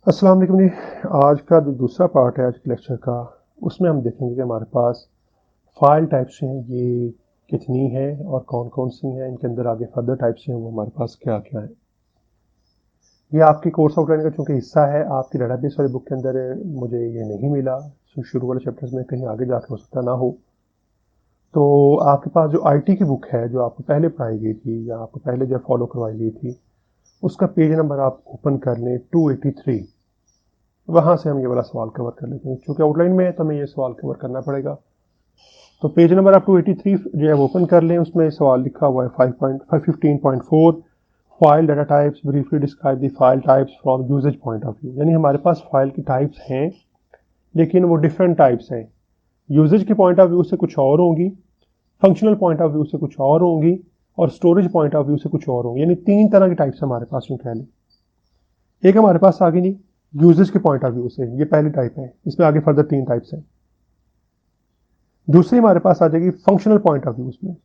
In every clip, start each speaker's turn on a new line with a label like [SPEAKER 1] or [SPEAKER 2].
[SPEAKER 1] अस्सलाम वालेकुम जी। आज का जो दूसरा पार्ट है आज के लेक्चर का, उसमें हम देखेंगे कि हमारे पास फ़ाइल टाइप्स हैं, ये कितनी हैं और कौन-कौन सी हैं, इनके अंदर आगे फर्दर टाइप्स हैं वो हमारे पास क्या-क्या हैं। ये आपकी कोर्स आउटलाइन का चूँकि हिस्सा है, आपकी डेटाबेस वाली बुक के अंदर मुझे ये नहीं मिला, शुरू वाले चैप्टर्स में कहीं आगे जाके हो सकता ना हो। तो आपके पास जो आईटी की बुक है, जो आपको पहले पढ़ाई गई थी या आपको पहले जो फॉलो करवाई गई थी, उसका पेज नंबर आप ओपन कर लें 283। वहाँ से हम ये वाला सवाल कवर कर लेते हैं, चूँकि आउटलाइन में है तो हमें ये सवाल कवर करना पड़ेगा। तो पेज नंबर आप 283 जो है ओपन कर लें, उसमें सवाल लिखा हुआ है 5.15.4 file data types briefly describe the file types from usages point of view. यानी हमारे पास फाइल की टाइप्स हैं, लेकिन वो डिफरेंट टाइप्स हैं। यूजेज के पॉइंट ऑफ व्यू से कुछ और होंगी, फंक्शनल पॉइंट ऑफ व्यू से कुछ और होंगी, और स्टोरेज पॉइंट ऑफ व्यू से कुछ और होंगी। यानी तीन तरह की टाइप्स हमारे पास यूँ कह लें। एक हमारे पास आगे नहीं, यूजेज के पॉइंट ऑफ व्यू से, ये पहली टाइप है, इसमें आगे फर्दर तीन टाइप्स हैं। दूसरी हमारे पास आ जाएगी फंक्शनल पॉइंट ऑफ व्यू में,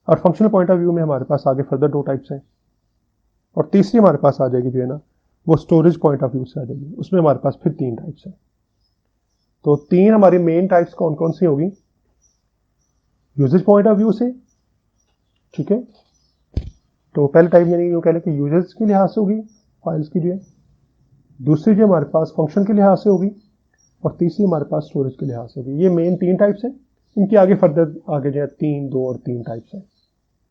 [SPEAKER 1] और फंक्शनल पॉइंट ऑफ व्यू में हमारे पास आगे फर्दर दो टाइप्स हैं। और तीसरी हमारे पास आ जाएगी जो है ना, वो स्टोरेज पॉइंट ऑफ व्यू से आ जाएगी, उसमें हमारे पास फिर तीन टाइप्स हैं। तो तीन हमारी मेन टाइप्स कौन कौन सी होगी? यूजेज पॉइंट ऑफ व्यू से, ठीक है। तो पहले टाइप यानी यूँ कह लें कि यूजेज के लिहाज से होगी फाइल्स की जो है, दूसरी जो हमारे पास फंक्शन के लिहाज से होगी, और तीसरी हमारे पास स्टोरेज के लिहाज से होगी। ये मेन तीन टाइप्स हैं। इनके आगे फर्दर आगे जो है तीन, दो और तीन टाइप्स हैं।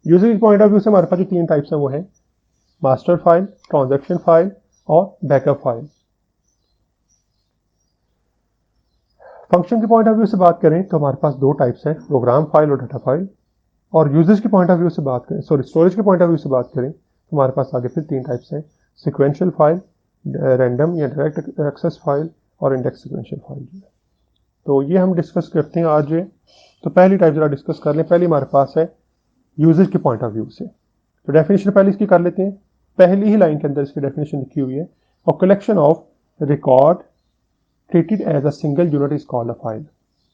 [SPEAKER 1] यूजेज पॉइंट ऑफ व्यू से हमारे पास जो तीन टाइप्स हैं वो है मास्टर फाइल, ट्रांजैक्शन फाइल और बैकअप फाइल। फंक्शन के पॉइंट ऑफ व्यू से बात करें तो हमारे पास दो टाइप्स हैं, प्रोग्राम फाइल और डाटा फाइल। और यूजेज के पॉइंट ऑफ व्यू से बात करें, सॉरी स्टोरेज के पॉइंट ऑफ व्यू से बात करें तो हमारे पास आगे फिर तीन टाइप्स हैं, सिक्वेंशियल फाइल, रैंडम या डायरेक्ट एक्सेस फाइल और इंडेक्स सिक्वेंशियल फाइल। तो ये हम डिस्कस करते हैं आज। तो पहली टाइप जरा डिस्कस कर लें। पहली हमारे पास है यूजेज के पॉइंट ऑफ व्यू से। तो डेफिनेशन पहले इसकी कर लेते हैं। पहली ही लाइन के अंदर इसकी डेफिनेशन लिखी हुई है, और collection of record treated as a single unit is called a file.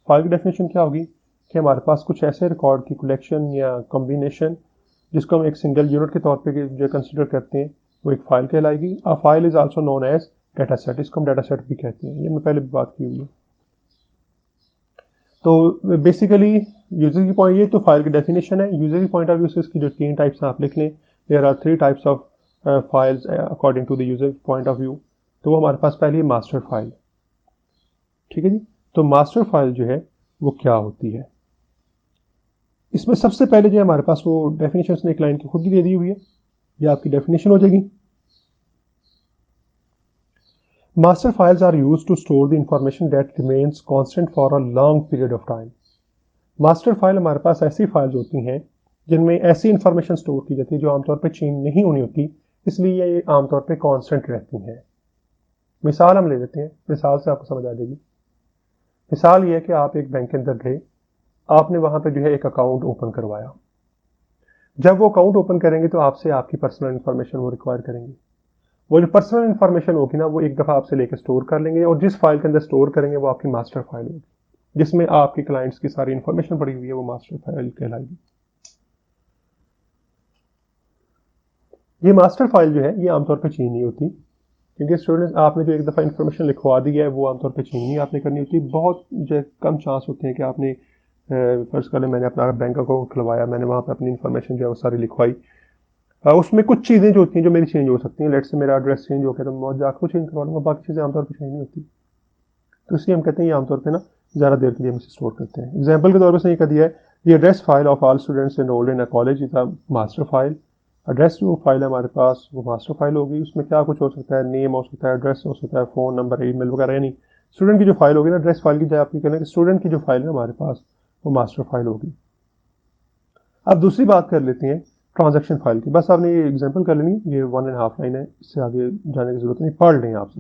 [SPEAKER 1] File की डेफिनेशन क्या होगी कि हमारे पास कुछ ऐसे रिकॉर्ड की कलेक्शन या कॉम्बिनेशन जिसको हम एक सिंगल यूनिट के तौर पे जो कंसिडर करते हैं, वो एक फाइल कहलाएगी। A file is also known as data set, इसको हम डाटा सेट भी कहते हैं। ये मैं पहले भी बात की हुई है। तो बेसिकली यूजर की पॉइंट, ये तो फाइल की डेफिनेशन है। यूजर की पॉइंट ऑफ व्यू से इसकी जो तीन टाइप्स हैं आप लिख लें। There are three types of files according to the user point of view. तो वो हमारे पास पहली है मास्टर फाइल, ठीक है जी। तो मास्टर फाइल जो है वो क्या होती है? इसमें सबसे पहले जो है हमारे पास वो डेफिनेशन उसने एक लाइन की खुद की दे दी हुई है, ये आपकी डेफिनेशन हो जाएगी। Master files are used to store the information that remains constant for a long period of time. Master file हमारे पास ऐसी फाइल्स होती हैं जिनमें ऐसी इंफॉर्मेशन स्टोर की जाती है जो आमतौर पर चेंज नहीं होनी होती, इसलिए ये आमतौर पर कांस्टेंट रहती हैं। मिसाल हम ले लेते हैं, मिसाल से आपको समझ आ जाएगी। मिसाल ये है कि आप एक बैंक के अंदर गए, आपने वहां पर जो है एक अकाउंट ओपन करवाया। जब वो अकाउंट ओपन करेंगे तो आपसे आपकी पर्सनल इन्फॉर्मेशन वो रिक्वायर करेंगे। वो जो पर्सनल इन्फॉर्मेशन होगी ना, वो एक दफ़ा आपसे लेकर स्टोर कर लेंगे, और जिस फाइल के अंदर स्टोर करेंगे वो आपकी मास्टर फाइल होगी, जिसमें आपके क्लाइंट्स की सारी इन्फॉर्मेशन पड़ी हुई है, वो मास्टर फाइल कहलाएगी। ये मास्टर फाइल जो है ये आमतौर पर चेंज नहीं होती, क्योंकि स्टूडेंट्स आपने जो एक दफ़ा इन्फॉर्मेशन लिखवा दी है वो आमतौर पर चेंज नहीं आपने करनी होती। बहुत जो कम चांस होते हैं कि आपने फर्स्ट कर मैंने अपना बैंक अकाउंट खुलवाया, मैंने वहाँ पर अपनी इन्फॉर्मेशन जो है वो सारी लिखवाई। उसमें कुछ चीज़ें जो होती हैं जो मेरी चेंज हो सकती हैं। लेट से मेरा एड्रेस चेंज हो गया तो मैं जाकर चेंज करवा लूँगा, बाकी चीज़ें आमतौर पर चेंज नहीं होती। तो इसलिए हम कहते हैं ये आमतौर पे ना ज़्यादा देर के लिए हम इसे स्टोर करते हैं। एग्जाम्पल के तौर पर सही कह दिया है, ये address file of all students enrolled in a college is a master file. Address जो फाइल है हमारे पास वो मास्टर फाइल होगी। उसमें क्या कुछ हो सकता है, नेम हो सकता है, एड्रेस हो सकता है, फ़ोन नंबर, ईमेल वगैरह। यानी स्टूडेंट की जो फाइल होगी ना, एड्रेस फाइल की जगह आपकी कहना कि स्टूडेंट की जो फाइल है हमारे पास वो मास्टर फाइल होगी। अब दूसरी बात कर लेते हैं ट्रांजैक्शन फाइल की। बस आपने ये एग्जाम्पल कर लेनी, ये 1.5 लाइन है, इससे आगे जाने की जरूरत नहीं, पढ़ लें आप।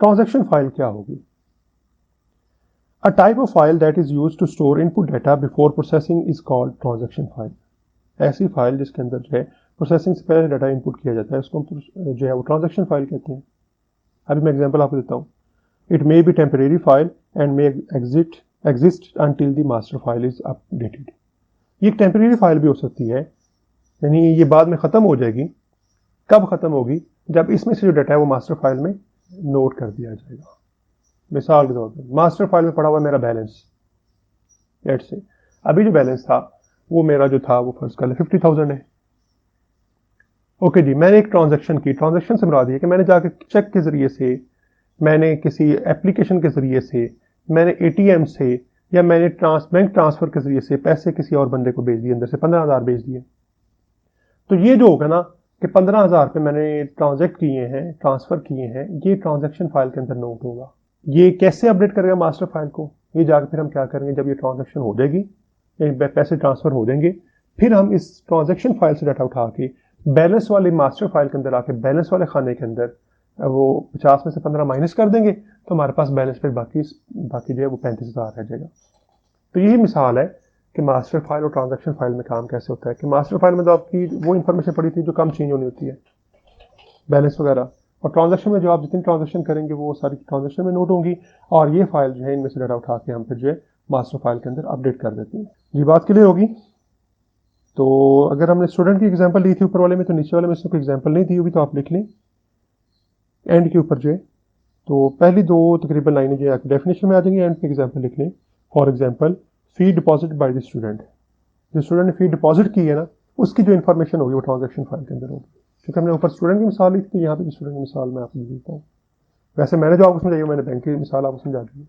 [SPEAKER 1] ट्रांजैक्शन फाइल क्या होगी? A type of file that is used to store input data before processing is called transaction file। ऐसी फाइल जिसके अंदर जो है प्रोसेसिंग से पहले डाटा इनपुट किया जाता है, उसको हम जो है वो ट्रांजैक्शन फाइल कहते हैं। अभी मैं एग्जांपल आपको देता हूँ। It may be temporary file and may exist until the master file is updated. ये एक टेम्परेरी फाइल भी हो सकती है, यानी ये बाद में ख़त्म हो जाएगी। कब ख़त्म होगी? जब इसमें से जो डाटा है वो मास्टर फाइल में नोट कर दिया जाएगा। मिसाल के तौर पर मास्टर फाइल में पड़ा हुआ मेरा बैलेंस, लेट्स से अभी जो बैलेंस था वो मेरा जो था वो फर्स्ट कर 50,000 है। ओके जी, मैंने एक ट्रांजैक्शन की, ट्रांजैक्शन से मुराद है कि मैंने जाकर चेक के जरिए से, मैंने किसी एप्लीकेशन के जरिए से, मैंने एटीएम से, या मैंने बैंक ट्रांसफर के जरिए से पैसे किसी और बंदे को भेज दिए, अंदर से 15,000 भेज दिए। तो ये जो होगा ना कि 15,000 पे मैंने ट्रांजेक्ट किए हैं, ट्रांसफर किए हैं, ये ट्रांजैक्शन फाइल के अंदर नोट होगा। ये कैसे अपडेट करेगा मास्टर फाइल को? ये जाकर फिर हम क्या करेंगे, जब ये ट्रांजैक्शन हो जाएगी, पैसे ट्रांसफर हो जाएंगे, फिर हम इस ट्रांजैक्शन फाइल से डाटा उठा के बैलेंस वाले मास्टर फाइल के अंदर आके बैलेंस वाले खाने के अंदर वो 50 में से 15 माइनस कर देंगे, तो हमारे पास बैलेंस पे बाकी जो है वो 35,000 रह जाएगा। तो यही मिसाल है कि मास्टर फाइल और ट्रांजैक्शन फाइल में काम कैसे होता है। कि मास्टर फाइल में तो आपकी वो इंफॉर्मेशन पड़ी थी जो कम चेंज होनी होती है, बैलेंस वगैरह, और ट्रांजैक्शन में जो आप जितनी ट्रांजैक्शन करेंगे वो सारी ट्रांजैक्शन में नोट होंगी, और ये फाइल जो है इनमें से डाटा उठा के हम फिर जो है मास्टर फाइल के अंदर अपडेट कर देते हैं। जी, बात क्लियर होगी? तो अगर हमने स्टूडेंट की एग्जांपल ली थी ऊपर वाले में, तो नीचे वाले में इसमें कोई एग्जांपल नहीं दी होगी, तो आप लिख लें एंड के ऊपर जो है। तो पहली दो तकरीबन लाइनें जो है डेफिनेशन में आ जाएंगी, एंड पे एग्जांपल लिख लें। For example, fee deposit by the student, जो स्टूडेंट ने फी डिपॉजिट की है ना, उसकी जो इन्फॉर्मेशन होगी वो ट्रांजैक्शन फाइल के अंदर होगी। क्योंकि हमने ऊपर स्टूडेंट की मिसाल ली थी, तो यहाँ पे स्टूडेंट की मिसाल मैं आपको देता हूँ। वैसे मैंने जो आपको समझाई, मैंने बैंक की मिसाल आपको समझा दी।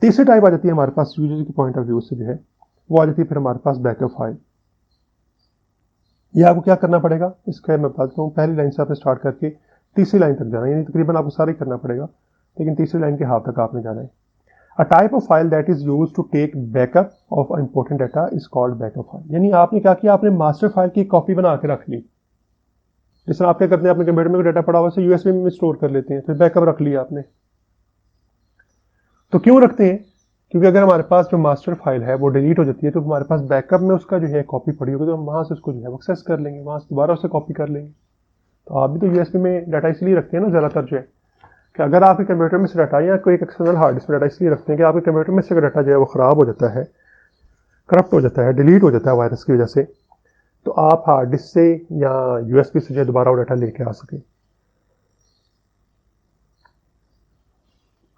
[SPEAKER 1] तीसरी टाइप आ जाती है हमारे पास यूजर के पॉइंट ऑफ व्यू से जो है, वो आ जाती है फिर हमारे पास बैकअप फाइल। ये आपको क्या करना पड़ेगा, इसका मैं बताता हूँ। पहली लाइन से आपने स्टार्ट करके तीसरी लाइन तक जाना है, यानी तकरीबन आपको सारा ही करना पड़ेगा, लेकिन तीसरी लाइन के हाथ तक आपने जाना है। A type of file that is used to take backup of important data is called backup file। यानी आपने क्या किया, आपने मास्टर फाइल की कॉपी बना के रख ली। जिस तरह आप क्या करते हैं, अपने कंप्यूटर में कोई डाटा पड़ा हुआ है यूएसबी में स्टोर कर लेते हैं, फिर बैकअप रख लिया आपने। तो क्यों रखते हैं? क्योंकि अगर हमारे पास जो मास्टर फाइल है वो डिलीट हो जाती है, तो हमारे पास बैकअप में उसका जो है कॉपी पड़ी होगी, तो हम वहां से उसको जो है एक्सेस कर लेंगे, वहां से दोबारा उसे कॉपी कर लेंगे। तो आप भी तो यूएसबी में डाटा इसलिए रखते हैं ना ज्यादातर जो है, कि अगर आपके कंप्यूटर में से डाटा या कोई एक एक्सटर्नल हार्ड डिस्क में डाटा इसलिए रखते हैं कि आपके कंप्यूटर में से डाटा जो है वो खराब हो जाता है, करप्ट हो जाता है, डिलीट हो जाता है वायरस की वजह से, तो आप हार्ड डिस्क से या यूएसबी से जो दोबारा वो डाटा लेके आ सके।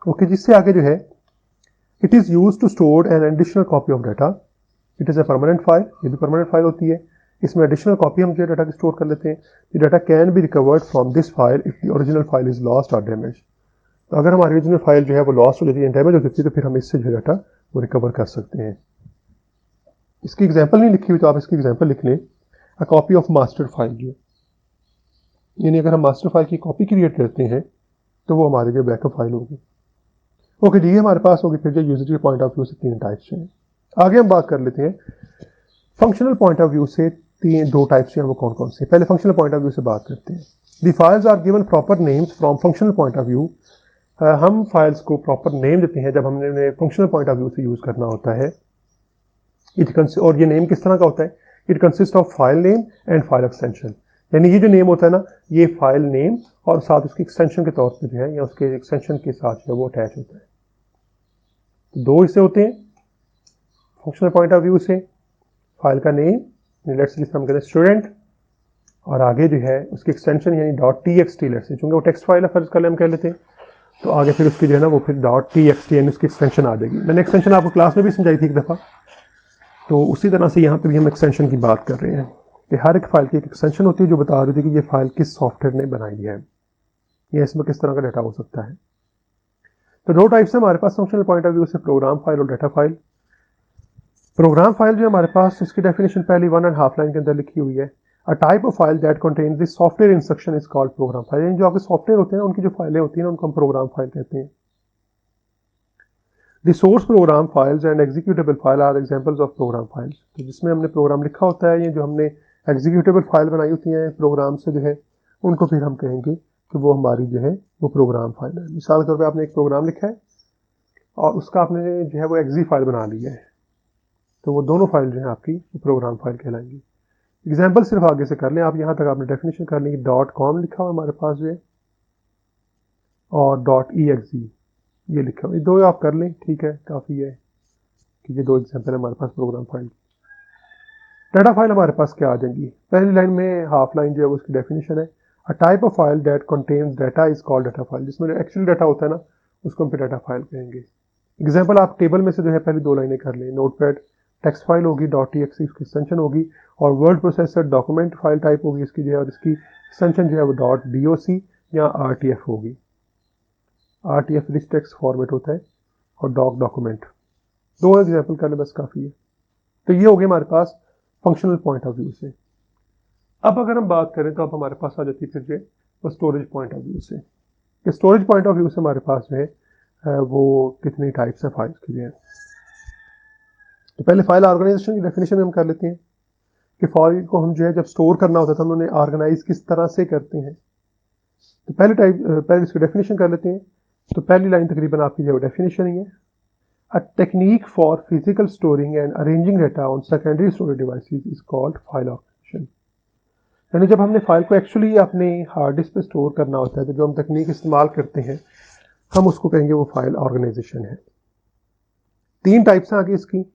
[SPEAKER 1] ओके, जिससे आगे जो है, it is use to store an additional copy of data, it is a permanent file, ये भी परमानेंट फाइल होती है। इसमें एडिशनल कॉपी हम जो डाटा की स्टोर कर लेते हैं। The data can be recovered from this file if the original file is lost और डैमेज। तो अगर हमारी ओरिजिनल फाइल जो है वो लॉस्ट हो जाती है, डैमेज हो जाती है, तो फिर हम इससे जो डाटा वो रिकवर कर सकते हैं। इसकी एग्जांपल नहीं लिखी हुई, तो आप इसकी एग्जांपल लिख लें, a copy of master file जो, यानी अगर हम मास्टर फाइल की कॉपी क्रिएट करते हैं तो वो हमारी जो बैकअप फाइल होगी। ओके जी, ये हमारे पास होगी फिर जो यूजर के पॉइंट ऑफ व्यू से तीन टाइप्स हैं। आगे हम बात कर लेते हैं फंक्शनल पॉइंट ऑफ व्यू से, दो टाइप्स हैं वो कौन कौन से। पहले फंक्शनल पॉइंट ऑफ व्यू से बात करते हैं। The files are given proper names from functional point of view. हम फाइल्स को प्रॉपर नेम देते हैं जब हमने फंक्शनल पॉइंट ऑफ व्यू से यूज करना होता है। और ये नेम किस तरह का होता है? It consist of file name and file extension. यानी ये जो नेम होता है ना, ये फाइल नेम और साथ उसकी एक्सटेंशन के तौर पर जो है, या उसके एक्सटेंशन के साथ जो है वो अटैच होता है। तो दो हिस्से होते हैं फंक्शनल पॉइंट ऑफ व्यू से, फाइल का नेम, लेट्स से हम कहते हैं स्टूडेंट, और आगे जो है उसकी एक्सटेंशन यानी .txt, लेट्स से चूंकि वो टेक्स्ट फाइल है फर्ज कर ले हम कह लेते हैं, तो आगे फिर उसकी जो है ना वो फिर .txt यानी उसकी एक्सटेंशन आ जाएगी। मैंने एक्सटेंशन आपको क्लास में भी समझाई थी एक दफ़ा, तो उसी तरह से यहाँ पे भी हम एक्सटेंशन की बात कर रहे हैं कि हर एक फाइल की एक एक्सटेंशन होती है जो बता रही थी कि ये फाइल किस सॉफ्टवेयर ने बनाई है या इसमें किस तरह का डाटा हो सकता है। तो दो टाइप्स है हमारे पास फंक्शनल पॉइंट ऑफ व्यू से, प्रोग्राम फाइल और डाटा फाइल। प्रोग्राम फाइल जो हमारे पास, इसकी डेफिनेशन पहली 1.5 लाइन के अंदर लिखी हुई है। A type of file that contains the software instruction is called program file. यानी जो आपके सॉफ्टवेयर होते हैं उनकी जो फाइलें होती हैं उनको हम प्रोग्राम फाइल कहते हैं। The source program files and executable file are examples of program files. तो जिसमें हमने प्रोग्राम लिखा होता है, ये जो हमने एग्जीक्यूटेबल फाइल बनाई होती हैं प्रोग्राम से जो है, उनको फिर हम कहेंगे कि वो हमारी जो है वो प्रोग्राम फाइल है। मिसाल के तौर पर आपने एक प्रोग्राम लिखा है और उसका आपने जो है वो एक्जी फाइल बना ली है, तो वो दोनों फाइल जो है आपकी प्रोग्राम फाइल कहलाएंगी। एग्जाम्पल सिर्फ आगे से कर लें आप, यहाँ तक आपने डेफिनेशन कर ली कि .com लिखा हुआ हमारे पास जो है और .exe ये लिखा हुआ, ये दो आप कर लें, ठीक है, काफ़ी है कि ये दो एग्जाम्पल है हमारे पास प्रोग्राम फाइल। डाटा फाइल हमारे पास क्या आ जाएंगी? पहली लाइन में हाफ लाइन जो है उसकी डेफिनेशन है, a type of file that contains data is called data file. जिसमें एक्चुअल डाटा होता है ना, उसको हम फिर डाटा फाइल कहेंगे। एग्जाम्पल आप टेबल में से जो है पहले 2 लाइनें कर लें। नोटपैड टेक्स्ट फाइल होगी, .txt इसकी एक्सटेंशन होगी, और word processor document file type होगी इसकी जो है, और इसकी एक्सटेंशन जो है वो .doc या RTF होगी। RTF रिच टेक्स्ट फॉर्मेट होता है, और डॉक्यूमेंट। 2 एग्जाम्पल करने बस काफ़ी है। तो ये हो गया हमारे पास फंक्शनल पॉइंट ऑफ व्यू से। अब अगर हम बात करें तो अब हमारे पास आ जाती है फिर जो है वो स्टोरेज पॉइंट ऑफ व्यू से, कि स्टोरेज पॉइंट ऑफ व्यू से हमारे पास जो है वो कितनी टाइप्स है फाइल्स की जो है। तो पहले फाइल ऑर्गेनाइजेशन की डेफिनेशन हम कर लेते हैं कि फाइल को हम जो है जब स्टोर करना होता है तो हम उन्हें ऑर्गेनाइज किस तरह से करते हैं। तो पहले इसकी डेफिनेशन कर लेते हैं। तो पहली लाइन तकरीबन आपकी जो डेफिनेशन ही है, a technique for physical storing and arranging data on secondary storage devices is called file organisation. यानी जब हमने फाइल को एक्चुअली अपने हार्ड डिस्क पे स्टोर करना होता है तो जो हम तकनीक इस्तेमाल करते हैं हम उसको कहेंगे वो फाइल ऑर्गेनाइजेशन है। 3 टाइप्स हैं आगे इसकी,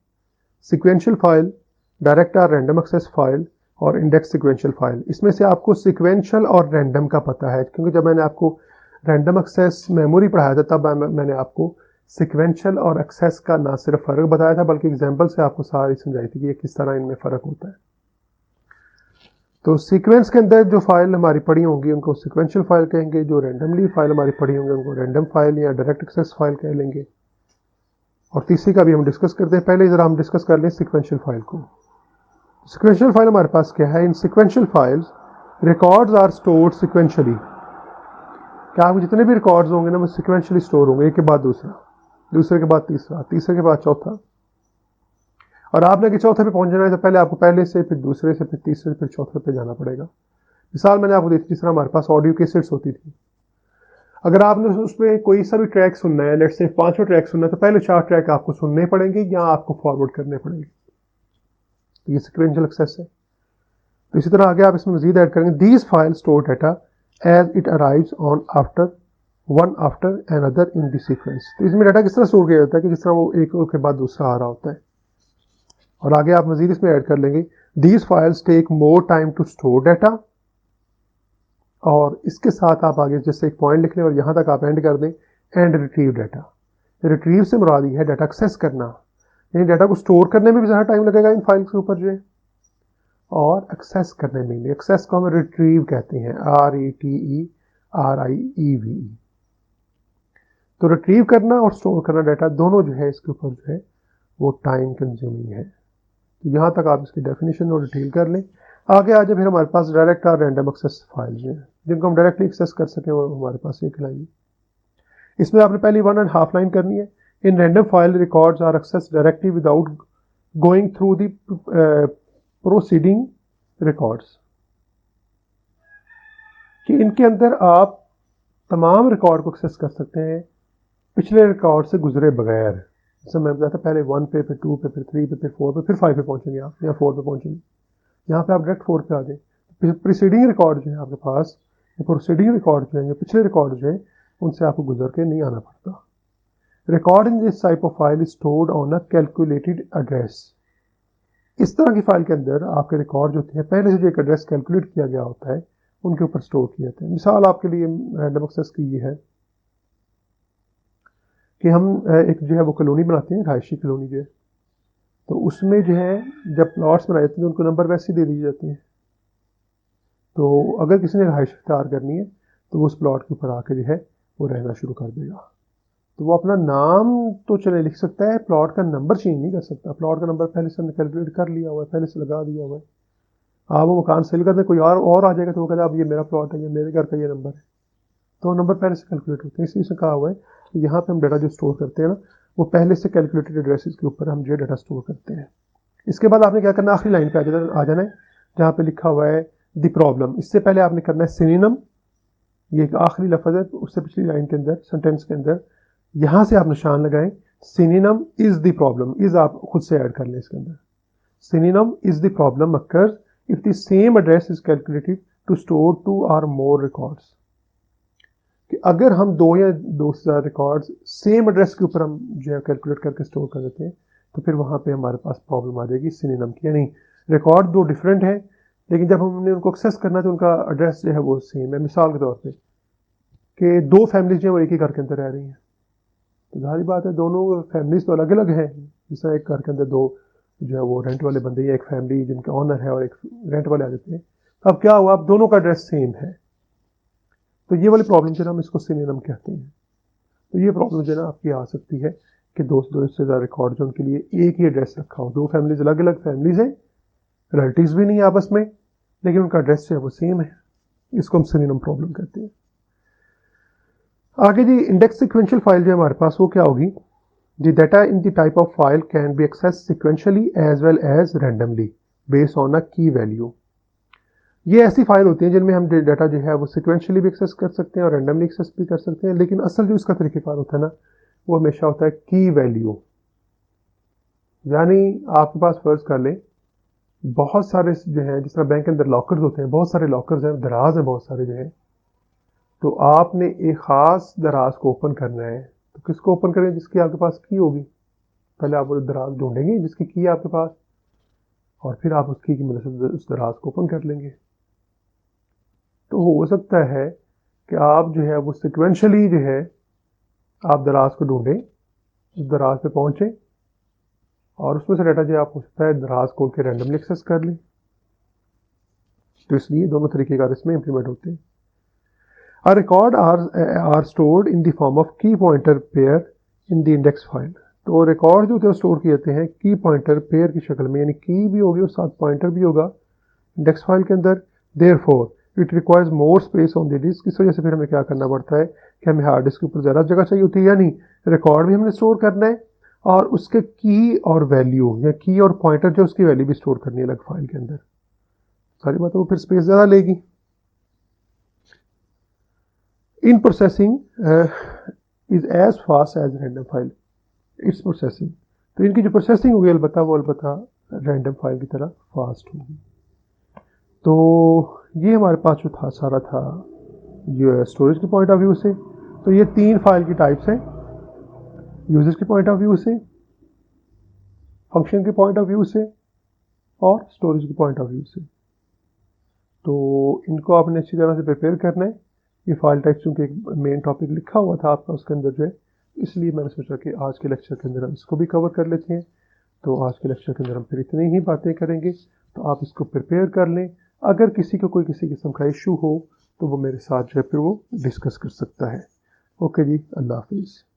[SPEAKER 1] सिक्वेंशियल फाइल, डायरेक्ट और रैंडम एक्सेस फाइल, और इंडेक्स सिक्वेंशियल फाइल। इसमें से आपको सिक्वेंशियल और रैंडम का पता है, क्योंकि जब मैंने आपको रैंडम एक्सेस मेमोरी पढ़ाया था तब मैंने आपको सिक्वेंशियल और एक्सेस का ना सिर्फ फ़र्क बताया था बल्कि एग्जाम्पल से आपको सारी समझाई थी कि ये किस तरह इनमें फ़र्क होता है। तो सीक्वेंस के अंदर जो फाइल हमारी पड़ी होंगी उनको सिक्वेंशियल फाइल कहेंगे, जो रैंडमली फाइल हमारी पड़ी होंगी उनको रैंडम फाइल या डायरेक्ट एक्सेस फाइल कह लेंगे। और तीसरी का भी हम डिस्कस करते हैं। पहले जरा हम डिस्कस कर लें सिक्वेंशियल फाइल को। सिक्वेंशियल फाइल हमारे पास क्या है? In sequential files records are stored sequentially. क्या आपको जितने भी रिकॉर्ड्स होंगे ना वो सिक्वेंशियली स्टोर होंगे, एक के बाद दूसरा, दूसरे के बाद तीसरा, तीसरे के बाद चौथा। और आपने कि चौथे पे पहुंचना है तो पहले आपको पहले से, फिर दूसरे से, फिर तीसरे, फिर चौथे पे जाना पड़ेगा। मिसाल मैंने आपको दी थी, जिस तरह हमारे पास ऑडियो कैसेट्स होती थी। अगर आपने उसमें कोई सा भी ट्रैक सुनना है, लेट्स से 5 ट्रैक सुनना है, तो पहले 4 ट्रैक आपको सुनने पड़ेंगे या आपको फॉरवर्ड करने पड़ेंगे। ये सिक्वेंशियल एक्सेस है। तो इसी तरह आगे आप इसमें मजीद ऐड करेंगे, these file store data as it arrives on after one after another in the sequence. तो इसमें डाटा किस तरह स्टोर किया जाता है कि जिस तरह वो एक के बाद दूसरा आ रहा होता है। और आगे आप मजीद इसमें ऐड कर लेंगे, these files take more time to store data. और इसके साथ आप आगे जैसे एक पॉइंट लिख लें और यहां तक आप एंड कर दें, एंड रिट्रीव डाटा। रिट्रीव से मुराद है डाटा एक्सेस करना, यानी डाटा को स्टोर करने में भी ज़्यादा टाइम लगेगा इन फाइल्स के ऊपर जो है, और एक्सेस करने में भी। एक्सेस को हम रिट्रीव कहते हैं, RETERIEVE। तो रिट्रीव करना और स्टोर करना डाटा दोनों जो है इसके ऊपर जो है वो टाइम कंज्यूमिंग है। तो यहाँ तक आप इसकी डेफिनेशन और डिटेल कर लें। आगे आ जाए फिर हमारे पास डायरेक्ट और रैंडम एक्सेस फाइल जो है, जिनको हम डायरेक्टली एक्सेस कर सकें, वो हमारे पास एक लाइन। इसमें आपने पहली 1.5 लाइन करनी है। In random file records are access directly without going through the proceeding records. कि इनके अंदर आप तमाम रिकॉर्ड को एक्सेस कर सकते हैं पिछले रिकॉर्ड से गुजरे बगैर। जैसे मैं बताया था, पहले 1 पे, फिर 2 पे, फिर 3 पे, फिर 4 पे, फिर 5 पे पहुंचेंगे आप, या 4 पे पहुंचेंगे। यहाँ पे आप डायरेक्ट 4 पे आ जाए। प्रीसीडिंग रिकॉर्ड जो है आपके पास, प्रोसीडिंग रिकॉर्ड जो है या पिछले रिकॉर्ड जो है, उनसे आपको गुजर के नहीं आना पड़ता। Record in this type of file is stored on a calculated address. इस तरह की फाइल के अंदर आपके रिकॉर्ड जो होते हैं पहले से जो एक एड्रेस कैलकुलेट किया गया होता है उनके ऊपर स्टोर किए जाते हैं। मिसाल आपके लिए रैंडम एक्सेस की ये है कि हम एक जो है वो कॉलोनी बनाते हैं, रहायशी कॉलोनी जो है, तो उसमें जो है जब प्लॉट्स बनाए जाते हैं उनको नंबर वैसे दे दिए जाते हैं। तो अगर किसी ने रहायश इख्तियार करनी है तो वो उस प्लॉट के ऊपर आकर जो है वो रहना शुरू कर देगा। तो वो अपना नाम तो चले लिख सकता है, प्लॉट का नंबर चेंज नहीं कर सकता। प्लॉट का नंबर पहले से हमने कैलकुलेट कर लिया हुआ है, पहले से लगा दिया हुआ है। आप वो मकान सेल कर दें, कोई और आ जाएगा तो वो कहता है अब ये मेरा प्लॉट है, ये मेरे घर का ये नंबर है। तो नंबर पहले से कैलकुलेट होते हैं। इसलिए कहा हुआ है कि यहाँ पे हम डाटा जो स्टोर करते हैं ना, वो पहले से कैलकुलेटेड एड्रेसेस के ऊपर हम जो डाटा स्टोर करते हैं। इसके बाद आपने क्या करना, आखिरी लाइन पे आ जाना है जहाँ पे लिखा हुआ है द प्रॉब्लम। इससे पहले आपने करना है सिनोनिम, ये एक आखिरी लफ्ज है, तो उससे पिछली लाइन के अंदर, सेंटेंस के अंदर यहाँ से आप निशान लगाएं, synonym is the problem. Is आप खुद से ऐड कर लें इसके अंदर। Synonym is the problem occurs if the same address is calculated to store 2 और मोर रिकॉर्ड्स। कि अगर हम 2 या 2 से ज़्यादा रिकॉर्ड्स सेम एड्रेस के ऊपर हम जो है कैलकुलेट करके स्टोर कर देते हैं तो फिर वहाँ पे हमारे पास प्रॉब्लम आ जाएगी सिनोनिम की। यानी रिकॉर्ड 2 डिफरेंट है लेकिन जब हमने उनको एक्सेस करना तो उनका एड्रेस जो है वो सेम है। मिसाल के तौर पे कि 2 फैमिलीज जो है वो एक ही घर के अंदर रह रही हैं, तो जाहिर बात है दोनों फैमिलीज तो अलग अलग हैं। जैसे एक घर के अंदर 2 जो है वो रेंट वाले बंदे या एक फैमिली जिनके ऑनर है और एक रेंट वाले आ जाते हैं, अब क्या हुआ, अब दोनों का एड्रेस सेम है, तो ये वाली प्रॉब्लम जो है हम इसको सिनोनिम कहते हैं। तो ये प्रॉब्लम जो है ना आपकी आ सकती है कि दोस्त दो से ज़्यादा रिकॉर्ड जो उनके लिए एक ही एड्रेस रखा हो, 2 फैमिलीज अलग अलग फैमिलीज हैं, रिलेटिव्स भी नहीं है आपस में, लेकिन उनका एड्रेस जो है वो सेम है, इसको हम सिनोनिम प्रॉब्लम कहते हैं। आगे जी इंडेक्स सिक्वेंशियल फाइल जो हमारे पास वो क्या होगी, the data in the type of file can be access sequentially as well as randomly based on a key value. ये ऐसी फाइल होती है जिनमें हम डाटा जो है वो सिक्वेंशियली भी एक्सेस कर सकते हैं और रैंडमली एक्सेस भी कर सकते हैं, लेकिन असल जो इसका तरीकेकार होता है ना वो हमेशा होता है की वैल्यू। यानी आपके पास फर्ज कर लें बहुत सारे जो है, जिस तरह बैंक के अंदर लॉकर्स होते हैं, बहुत सारे लॉकर्स हैं, दराज हैं बहुत सारे जो है, तो आपने एक ख़ास दराज को ओपन करना है, तो किसको ओपन करें, जिसकी आपके पास की होगी। पहले आप वो दराज ढूंढेंगे जिसकी की है आपके पास, और फिर आप उसकी की मदद से उस दराज को ओपन कर लेंगे। तो हो सकता है कि आप जो है वो सिक्वेंशली जो है आप दराज को ढूंढें, उस दराज पे पहुंचे और उसमें से डाटा जो आप हो सकता है दराज खोल के रैंडमली एक्सेस कर लें। तो इसलिए दोनों तरीके का इसमें इंप्लीमेंट होते हैं। A record are stored in the form of key pointer pair in the index file। तो रिकॉर्ड जो होते हैं स्टोर किए जाते हैं की पॉइंटर पेयर की शक्ल में, यानी की भी होगी और साथ पॉइंटर भी होगा इंडेक्स फाइल के अंदर। Therefore it requires more space on the disk. इस वजह से फिर हमें क्या करना पड़ता है कि हमें हार्ड डिस्क के ऊपर ज़्यादा जगह चाहिए होती है, यानी रिकॉर्ड भी हमने स्टोर करना है और उसके की और वैल्यू या की और पॉइंटर जो उसकी वैल्यू भी स्टोर करनी है अलग फाइल के अंदर। सारी बातें वो फिर स्पेस ज़्यादा लेगी। In processing is as fast as random file it's processing. तो इनकी जो प्रोसेसिंग होगी अलबत्ता वो अलबत्ता रैंडम फाइल की तरह फास्ट होगी। तो ये हमारे पास जो था सारा था ये स्टोरेज के पॉइंट ऑफ व्यू से। तो ये 3 फाइल की टाइप्स हैं, यूजर्स के पॉइंट ऑफ व्यू से, फंक्शन के पॉइंट ऑफ व्यू से और स्टोरेज के पॉइंट ऑफ व्यू से। तो इनको आपने अच्छी तरह से प्रिपेयर करना है। ये फाइल टाइप चूँकि एक मेन टॉपिक लिखा हुआ था आपका उसके अंदर जो है, इसलिए मैंने सोचा कि आज के लेक्चर के अंदर हम इसको भी कवर कर लेते हैं। तो आज के लेक्चर के अंदर हम फिर इतनी ही बातें करेंगे, तो आप इसको प्रिपेयर कर लें। अगर किसी को कोई किसी किस्म का इशू हो तो वो मेरे साथ जो है फिर वो डिस्कस कर सकता है। ओके जी, अल्लाह हाफिज़।